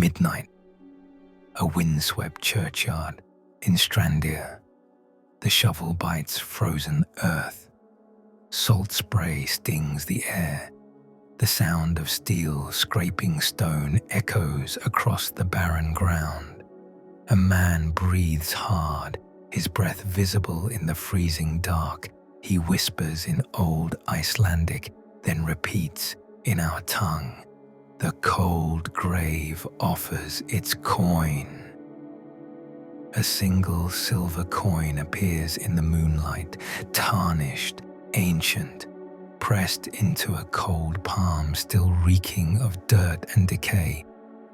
Midnight. A windswept churchyard in Strandir. The shovel bites frozen earth. Salt spray stings the air. The sound of steel scraping stone echoes across the barren ground. A man breathes hard, his breath visible in the freezing dark. He whispers in old Icelandic, then repeats in our tongue. The cold grave offers its coin. A single silver coin appears in the moonlight, tarnished, ancient, pressed into a cold palm still reeking of dirt and decay.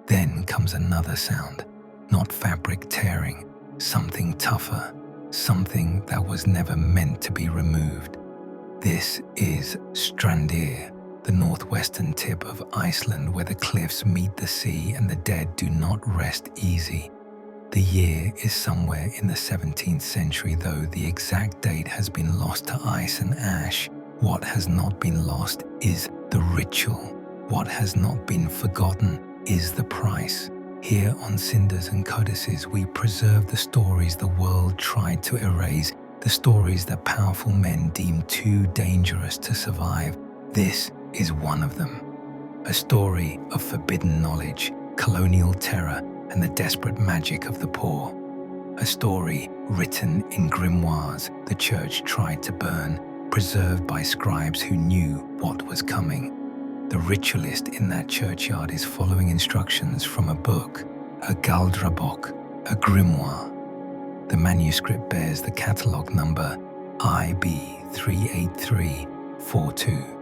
Then comes another sound, not fabric tearing, something tougher, something that was never meant to be removed. This is Strandir, the northwestern tip of Iceland where the cliffs meet the sea and the dead do not rest easy. The year is somewhere in the 17th century, though the exact date has been lost to ice and ash. What has not been lost is the ritual. What has not been forgotten is the price. Here on Cinders and Codices, we preserve the stories the world tried to erase, the stories that powerful men deemed too dangerous to survive. This is one of them. A story of forbidden knowledge, colonial terror, and the desperate magic of the poor. A story written in grimoires the church tried to burn, preserved by scribes who knew what was coming. The ritualist in that churchyard is following instructions from a book, a galdrabok, a grimoire. The manuscript bears the catalogue number IB38342,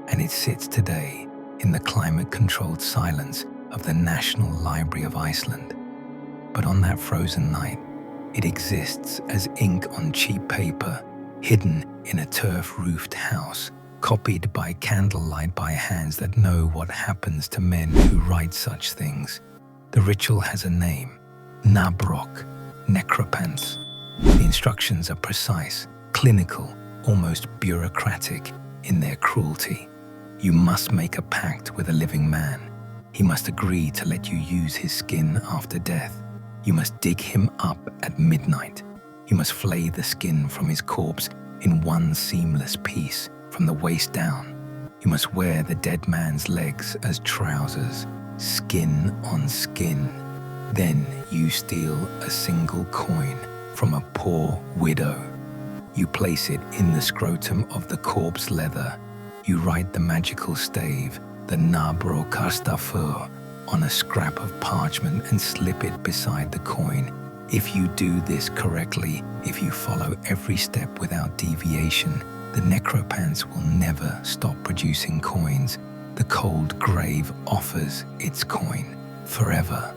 and it sits today in the climate-controlled silence of the National Library of Iceland. But on that frozen night, it exists as ink on cheap paper, hidden in a turf-roofed house, copied by candlelight by hands that know what happens to men who write such things. The ritual has a name, nábrók, Necropants. The instructions are precise, clinical, almost bureaucratic in their cruelty. You must make a pact with a living man. He must agree to let you use his skin after death. You must dig him up at midnight. You must flay the skin from his corpse in one seamless piece from the waist down. You must wear the dead man's legs as trousers, skin on skin. Then you steal a single coin from a poor widow. You place it in the scrotum of the corpse leather. You write the magical stave, the nábrók, on a scrap of parchment and slip it beside the coin. If you do this correctly, if you follow every step without deviation, the necropants will never stop producing coins. The cold grave offers its coin forever.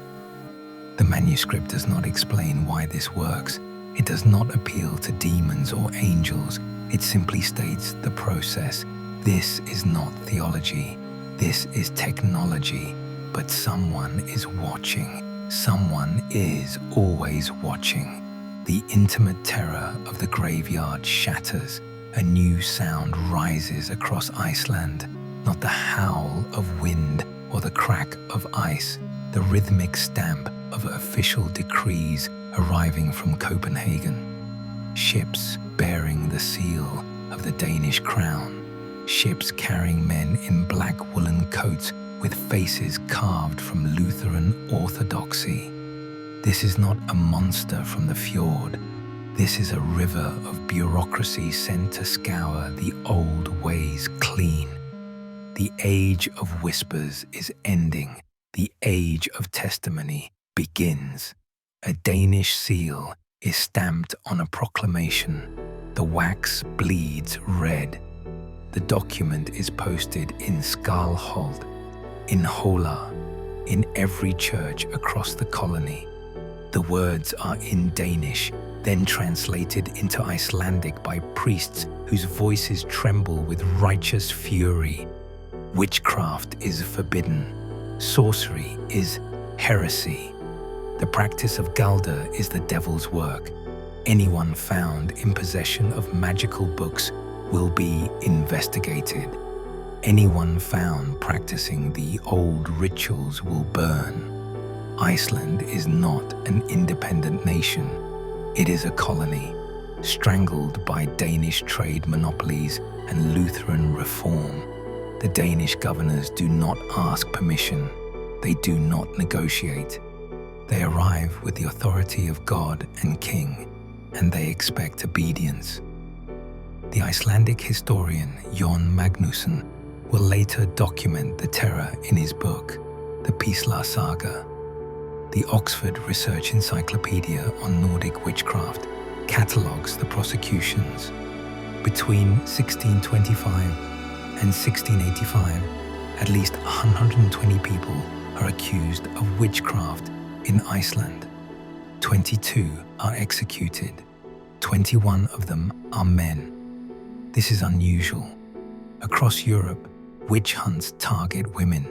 The manuscript does not explain why this works. It does not appeal to demons or angels. It simply states the process. This is not theology. This is technology. But someone is watching. Someone is always watching. The intimate terror of the graveyard shatters. A new sound rises across Iceland. Not the howl of wind or the crack of ice. The rhythmic stamp of official decrees arriving from Copenhagen. Ships bearing the seal of the Danish crown. Ships carrying men in black woolen coats with faces carved from Lutheran orthodoxy. This is not a monster from the fjord. This is a river of bureaucracy sent to scour the old ways clean. The age of whispers is ending. The age of testimony begins. A Danish seal is stamped on a proclamation. The wax bleeds red. The document is posted in Skarlholt, in Hola, in every church across the colony. The words are in Danish, then translated into Icelandic by priests whose voices tremble with righteous fury. Witchcraft is forbidden. Sorcery is heresy. The practice of Galder is the devil's work. Anyone found in possession of magical books will be investigated. Anyone found practicing the old rituals will burn. Iceland is not an independent nation. It is a colony, strangled by Danish trade monopolies and Lutheran reform. The Danish governors do not ask permission. They do not negotiate. They arrive with the authority of God and King, and they expect obedience. The Icelandic historian Jón Magnússon will later document the terror in his book, The Pisla Saga. The Oxford Research Encyclopedia on Nordic Witchcraft catalogues the prosecutions. Between 1625 and 1685, at least 120 people are accused of witchcraft in Iceland. 22 are executed. 21 of them are men. This is unusual. Across Europe, witch hunts target women.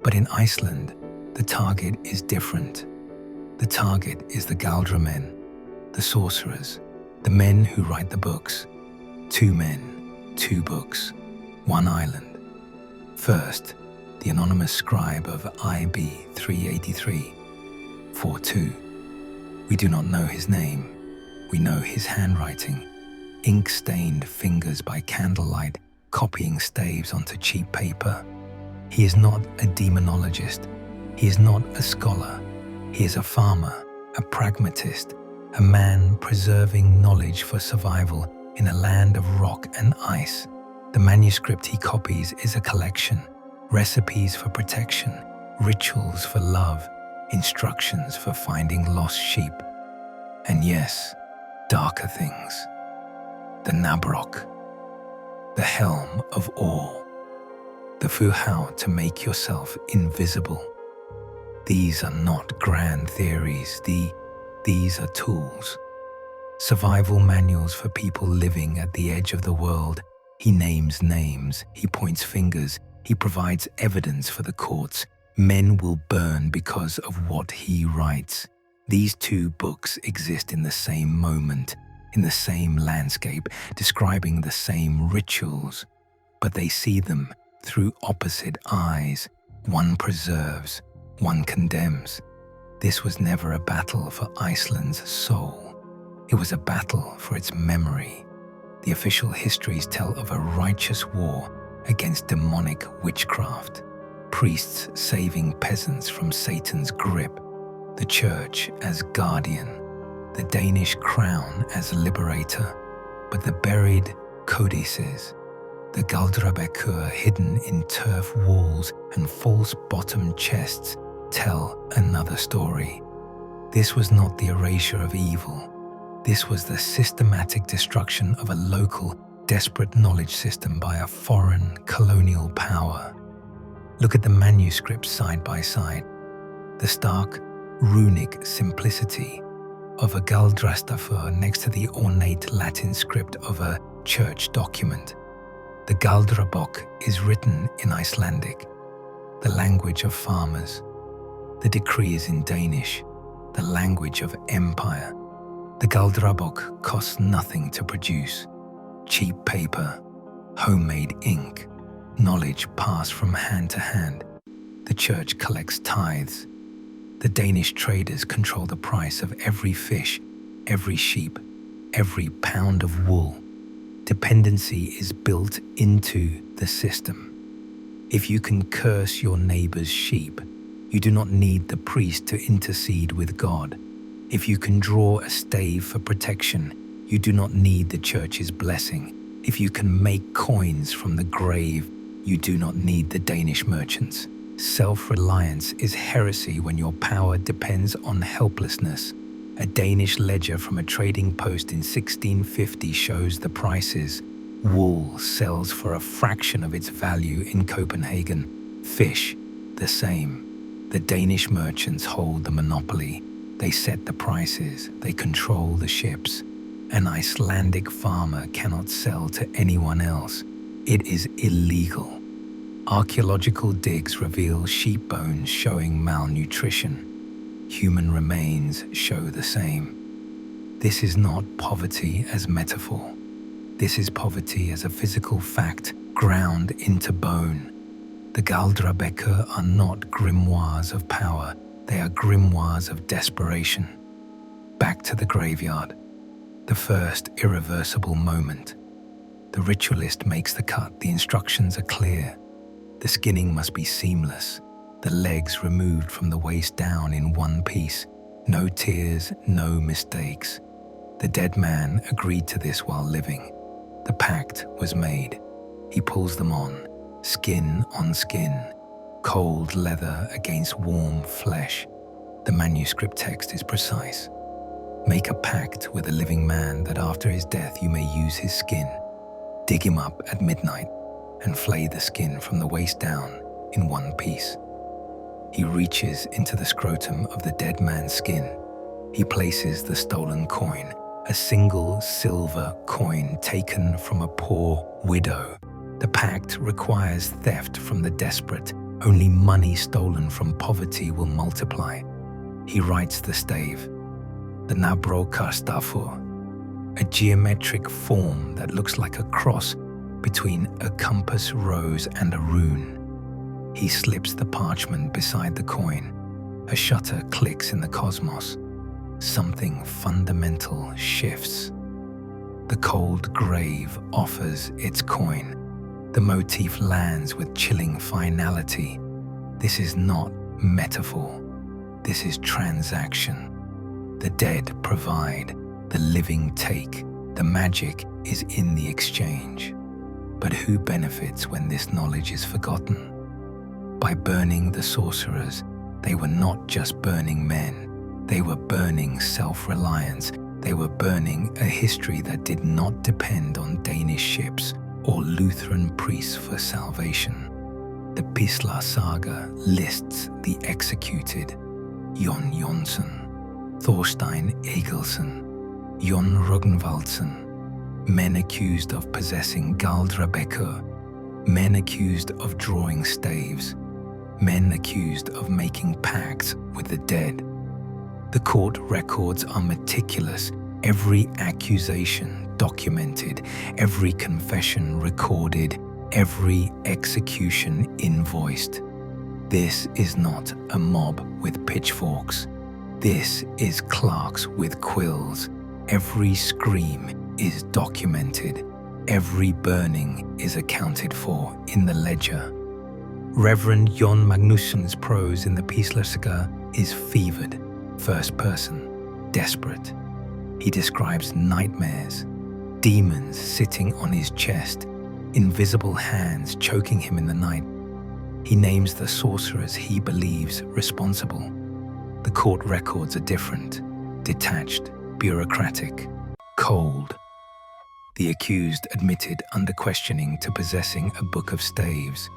But in Iceland, the target is different. The target is the Galdra men, the sorcerers, the men who write the books. 2 men, 2 books, 1 island. First, the anonymous scribe of IB 383, 42. We do not know his name. We know his handwriting, ink-stained fingers by candlelight, copying staves onto cheap paper. He is not a demonologist. He is not a scholar. He is a farmer, a pragmatist, a man preserving knowledge for survival in a land of rock and ice. The manuscript he copies is a collection, recipes for protection, rituals for love, instructions for finding lost sheep. And yes, darker things. The nábrók, the helm of awe, the fuhau to make yourself invisible. These are not grand theories, these are tools. Survival manuals for people living at the edge of the world. He names names, he points fingers, he provides evidence for the courts. Men will burn because of what he writes. These 2 books exist in the same moment, in the same landscape, describing the same rituals, but they see them through opposite eyes. One preserves, one condemns. This was never a battle for Iceland's soul. It was a battle for its memory. The official histories tell of a righteous war against demonic witchcraft, priests saving peasants from Satan's grip, the church as guardian, the Danish crown as liberator, but the buried codices, the galdrabækur hidden in turf walls and false-bottomed chests, tell another story. This was not the erasure of evil. This was the systematic destruction of a local, desperate knowledge system by a foreign, colonial power. Look at the manuscripts side by side. The stark, runic simplicity of a galdrastafur next to the ornate Latin script of a church document. The galdrabók is written in Icelandic, the language of farmers. The decree is in Danish, the language of empire. The galdrabók costs nothing to produce. Cheap paper, homemade ink, knowledge passed from hand to hand. The church collects tithes. The Danish traders control the price of every fish, every sheep, every pound of wool. Dependency is built into the system. If you can curse your neighbor's sheep, you do not need the priest to intercede with God. If you can draw a stave for protection, you do not need the church's blessing. If you can make coins from the grave, you do not need the Danish merchants. Self-reliance is heresy when your power depends on helplessness. A Danish ledger from a trading post in 1650 shows the prices. Wool sells for a fraction of its value in Copenhagen. Fish, the same. The Danish merchants hold the monopoly. They set the prices. They control the ships. An Icelandic farmer cannot sell to anyone else. It is illegal. Archaeological digs reveal sheep bones showing malnutrition. Human remains show the same. This is not poverty as metaphor. This is poverty as a physical fact ground into bone. The galdrabækur are not grimoires of power. They are grimoires of desperation. Back to the graveyard. The first irreversible moment. The ritualist makes the cut. The instructions are clear. The skinning must be seamless. The legs removed from the waist down in one piece. No tears, no mistakes. The dead man agreed to this while living. The pact was made. He pulls them on skin, cold leather against warm flesh. The manuscript text is precise. Make a pact with a living man that after his death you may use his skin. Dig him up at midnight and flay the skin from the waist down in one piece. He reaches into the scrotum of the dead man's skin. He places the stolen coin, a single silver coin taken from a poor widow. The pact requires theft from the desperate. Only money stolen from poverty will multiply. He writes the stave, the nábrók, a geometric form that looks like a cross between a compass rose and a rune. He slips the parchment beside the coin. A shutter clicks in the cosmos. Something fundamental shifts. The cold grave offers its coin. The motif lands with chilling finality. This is not metaphor. This is transaction. The dead provide, the living take. The magic is in the exchange. But who benefits when this knowledge is forgotten? By burning the sorcerers, they were not just burning men. They were burning self-reliance. They were burning a history that did not depend on Danish ships or Lutheran priests for salvation. The Pisla saga lists the executed: Jon Jonsson, Thorstein Egilson, Jon Rognvaldsen, men accused of possessing galdrabekur, men accused of drawing staves, men accused of making pacts with the dead. The court records are meticulous, every accusation documented, every confession recorded, every execution invoiced. This is not a mob with pitchforks. This is clerks with quills. Every scream is documented. Every burning is accounted for in the ledger. Reverend Jon Magnusson's prose in the Pisla saga is fevered, first person, desperate. He describes nightmares, demons sitting on his chest, invisible hands choking him in the night. He names the sorcerers he believes responsible. The court records are different, detached, bureaucratic, cold. The accused admitted under questioning to possessing a book of staves.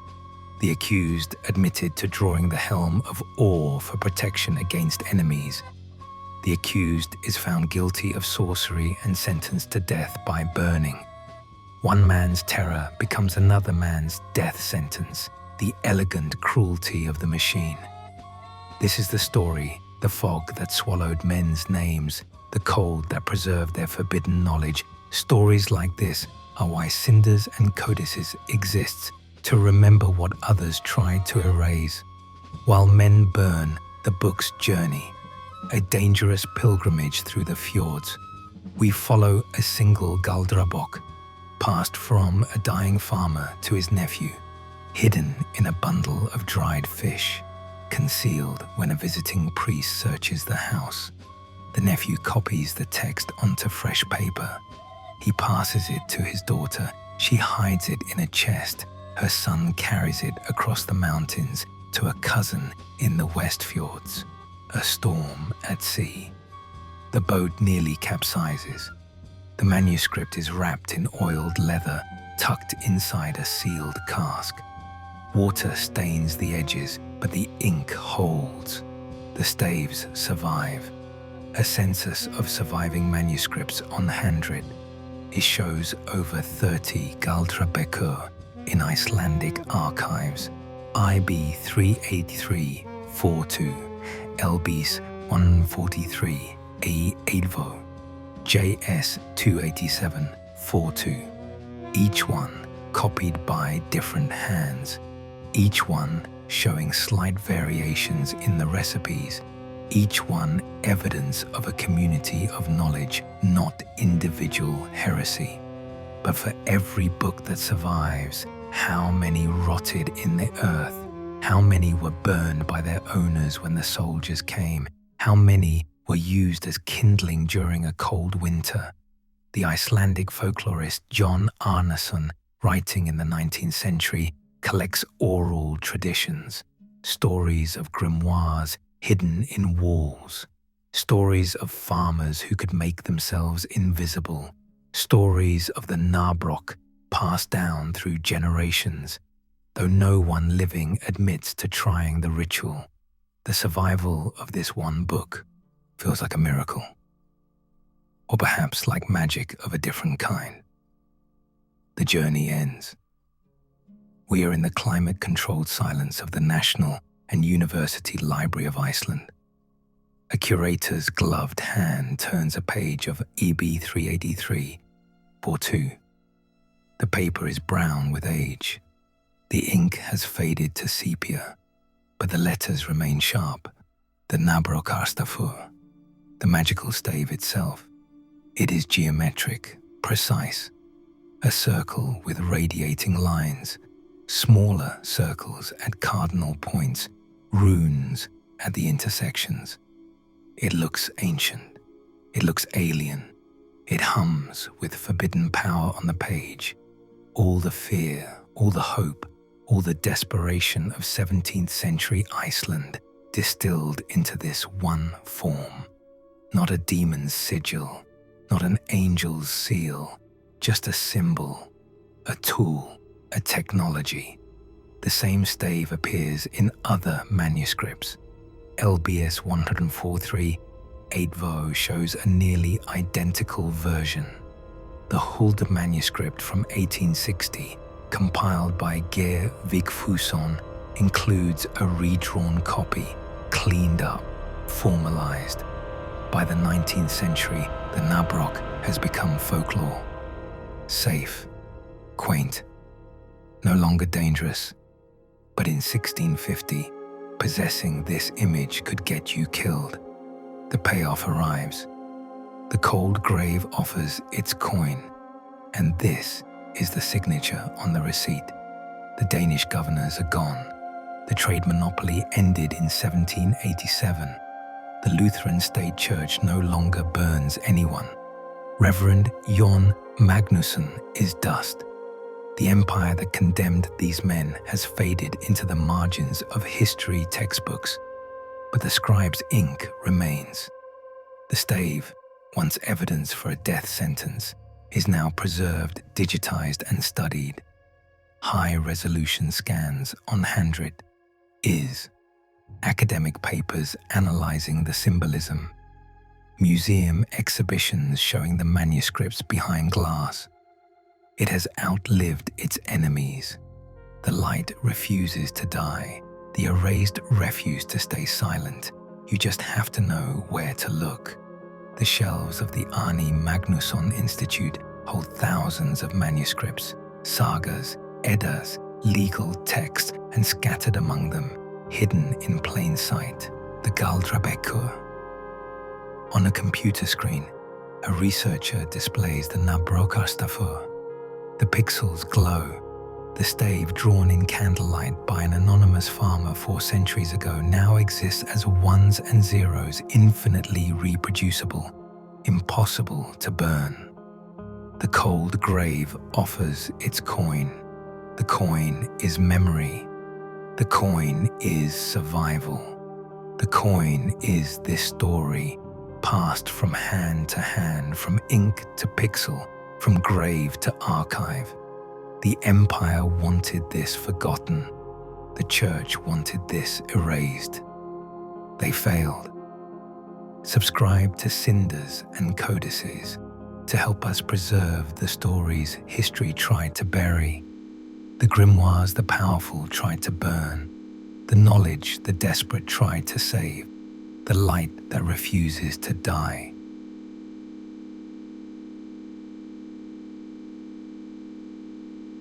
The accused admitted to drawing the helm of Or for protection against enemies. The accused is found guilty of sorcery and sentenced to death by burning. One man's terror becomes another man's death sentence, the elegant cruelty of the machine. This is the story, the fog that swallowed men's names, the cold that preserved their forbidden knowledge. Stories like this are why cinders and codices exist, to remember what others tried to erase. While men burn, the books journey, a dangerous pilgrimage through the fjords. We follow a single galdrabok, passed from a dying farmer to his nephew, hidden in a bundle of dried fish, concealed when a visiting priest searches the house. The nephew copies the text onto fresh paper. He passes it to his daughter. She hides it in a chest. Her son carries it across the mountains to a cousin in the West Fjords. A storm at sea. The boat nearly capsizes. The manuscript is wrapped in oiled leather, tucked inside a sealed cask. Water stains the edges, but the ink holds. The staves survive. A census of surviving manuscripts on Handrit. It shows over 30 galdrabekur in Icelandic archives. IB 38342, LBs 143, A Advo, JS 28742. Each one copied by different hands. Each one showing slight variations in the recipes, each one evidence of a community of knowledge, not individual heresy. But for every book that survives, how many rotted in the earth? How many were burned by their owners when the soldiers came? How many were used as kindling during a cold winter? The Icelandic folklorist John Arnason, writing in the 19th century, collects oral traditions, stories of grimoires hidden in walls, stories of farmers who could make themselves invisible, stories of the nábrók passed down through generations. Though no one living admits to trying the ritual, the survival of this one book feels like a miracle, or perhaps like magic of a different kind. The journey ends. We are in the climate-controlled silence of the National and University Library of Iceland. A curator's gloved hand turns a page of EB 383, Portu. The paper is brown with age. The ink has faded to sepia, but the letters remain sharp. The nábrók stave, the magical stave itself. It is geometric, precise. A circle with radiating lines, smaller circles at cardinal points, runes at the intersections. It looks ancient. It looks alien. It hums with forbidden power on the page. All the fear, all the hope, all the desperation of 17th century Iceland distilled into this one form. Not a demon's sigil, not an angel's seal, just a symbol, a tool, a technology. The same stave appears in other manuscripts. LBS 143 8vo shows a nearly identical version. The Hulda manuscript from 1860, compiled by Geir Vigfússon, includes a redrawn copy, cleaned up, formalized. By the 19th century, the nábrók has become folklore. Safe, quaint, no longer dangerous. But in 1650, possessing this image could get you killed. The payoff arrives. The cold grave offers its coin, and this is the signature on the receipt. The Danish governors are gone. The trade monopoly ended in 1787. The Lutheran state church no longer burns anyone. Reverend Jon Magnusson is dust. The empire that condemned these men has faded into the margins of history textbooks, but the scribe's ink remains. The stave, once evidence for a death sentence, is now preserved, digitized, and studied. High-resolution scans on handwrit is academic papers analyzing the symbolism, museum exhibitions showing the manuscripts behind glass. It has outlived its enemies. The light refuses to die. The erased refuse to stay silent. You just have to know where to look. The shelves of the Arni Magnusson Institute hold thousands of manuscripts, sagas, eddas, legal texts, and scattered among them, hidden in plain sight, the Galdrabekkur. On a computer screen, a researcher displays the nábrók stave. The pixels glow. The stave drawn in candlelight by an anonymous farmer 4 centuries ago now exists as ones and zeros, infinitely reproducible, impossible to burn. The cold grave offers its coin. The coin is memory. The coin is survival. The coin is this story, passed from hand to hand, from ink to pixel, from grave to archive. The empire wanted this forgotten. The church wanted this erased. They failed. Subscribe to cinders and codices to help us preserve the stories history tried to bury, the grimoires the powerful tried to burn, the knowledge the desperate tried to save, the light that refuses to die.